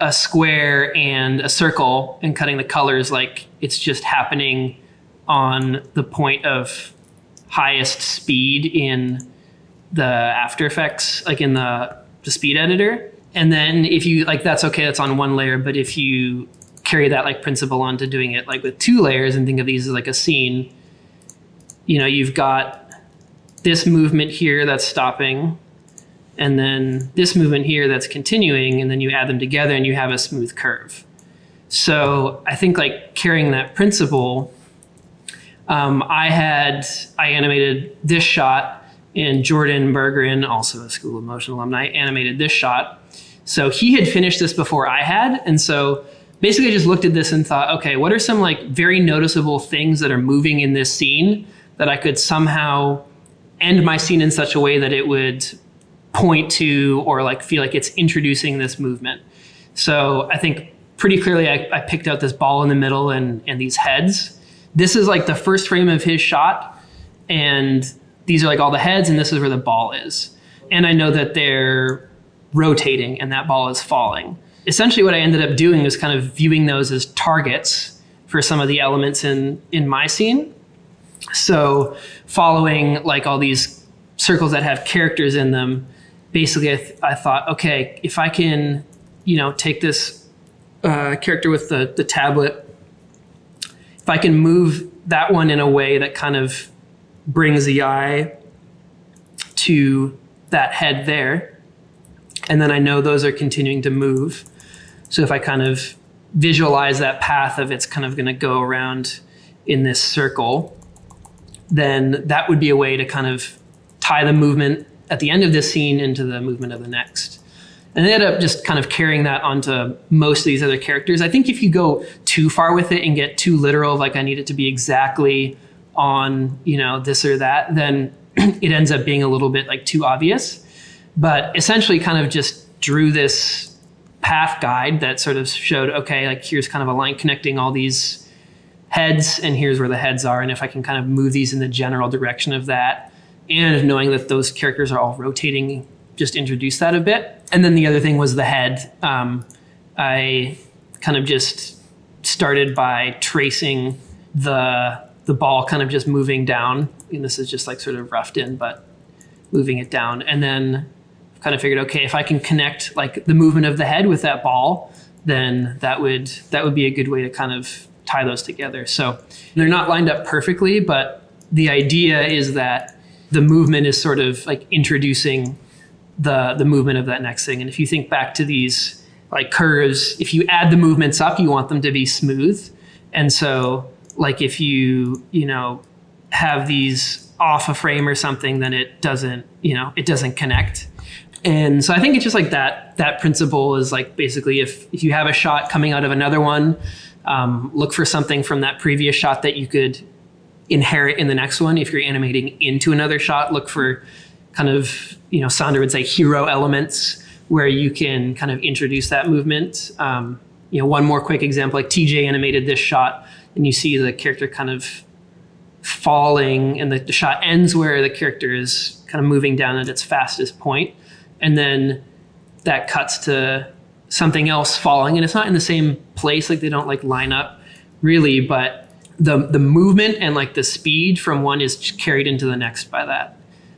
a square and a circle and cutting the colors, like it's just happening on the point of highest speed in the After Effects, like in the speed editor. And then if you like, that's okay, that's on one layer. But if you carry that like principle onto doing it like with 2 layers and think of these as like a scene, you've got this movement here that's stopping. and then this movement here that's continuing, and then you add them together and you have a smooth curve. So I think like carrying that principle, I animated this shot, and Jordan Bergeron, also a School of Motion alumni, animated this shot. So he had finished this before I had. And so basically I just looked at this and thought, okay, what are some like very noticeable things that are moving in this scene that I could somehow end my scene in such a way that it would point to or like feel like it's introducing this movement. So I think pretty clearly I picked out this ball in the middle and these heads. This is like the first frame of his shot, and these are like all the heads, and this is where the ball is. And I know that they're rotating and that ball is falling. Essentially what I ended up doing was kind of viewing those as targets for some of the elements in my scene. So following like all these circles that have characters in them, basically I thought, okay, if I can, take this character with the tablet, if I can move that one in a way that kind of brings the eye to that head there, and then I know those are continuing to move. So if I kind of visualize that path of it's kind of going to go around in this circle, then that would be a way to kind of tie the movement at the end of this scene into the movement of the next. And I ended up just kind of carrying that onto most of these other characters. I think if you go too far with it and get too literal, like I need it to be exactly on, this or that, then it ends up being a little bit like too obvious. But essentially kind of just drew this path guide that sort of showed, okay, like here's kind of a line connecting all these heads, and here's where the heads are. And if I can kind of move these in the general direction of that, and knowing that those characters are all rotating, just introduce that a bit. And then the other thing was the head. I kind of just started by tracing the ball kind of just moving down. And this is just like sort of roughed in, but moving it down. And then kind of figured, okay, if I can connect like the movement of the head with that ball, then that would be a good way to kind of tie those together. So they're not lined up perfectly, but the idea is that the movement is sort of like introducing the movement of that next thing. And if you think back to these like curves, if you add the movements up, you want them to be smooth. And so like if you have these off a frame or something, then it doesn't connect. And so I think it's just like that principle is like basically if you have a shot coming out of another one, look for something from that previous shot that you could inherit in the next one. If you're animating into another shot, look for kind of, Sandra would say hero elements where you can kind of introduce that movement. One more quick example, like TJ animated this shot and you see the character kind of falling and the shot ends where the character is kind of moving down at its fastest point. And then that cuts to something else falling, and it's not in the same place, like they don't like line up really, but the movement and like the speed from one is carried into the next by that.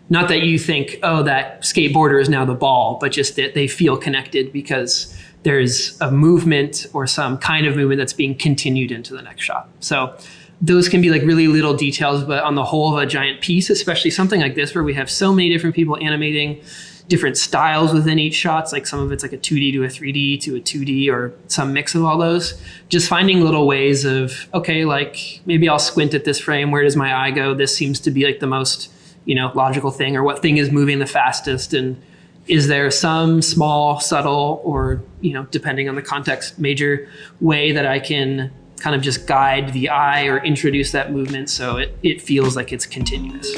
Not that you think, oh, that skateboarder is now the ball, but just that they feel connected because there's a movement or some kind of movement that's being continued into the next shot. So those can be like really little details, but on the whole of a giant piece, especially something like this where we have so many different people animating different styles within each shot, like some of it's like a 2D to a 3D to a 2D or some mix of all those, just finding little ways of, okay, like maybe I'll squint at this frame. Where does my eye go? This seems to be like the most, logical thing, or what thing is moving the fastest? And is there some small, subtle, or, depending on the context, major way that I can kind of just guide the eye or introduce that movement so it feels like it's continuous?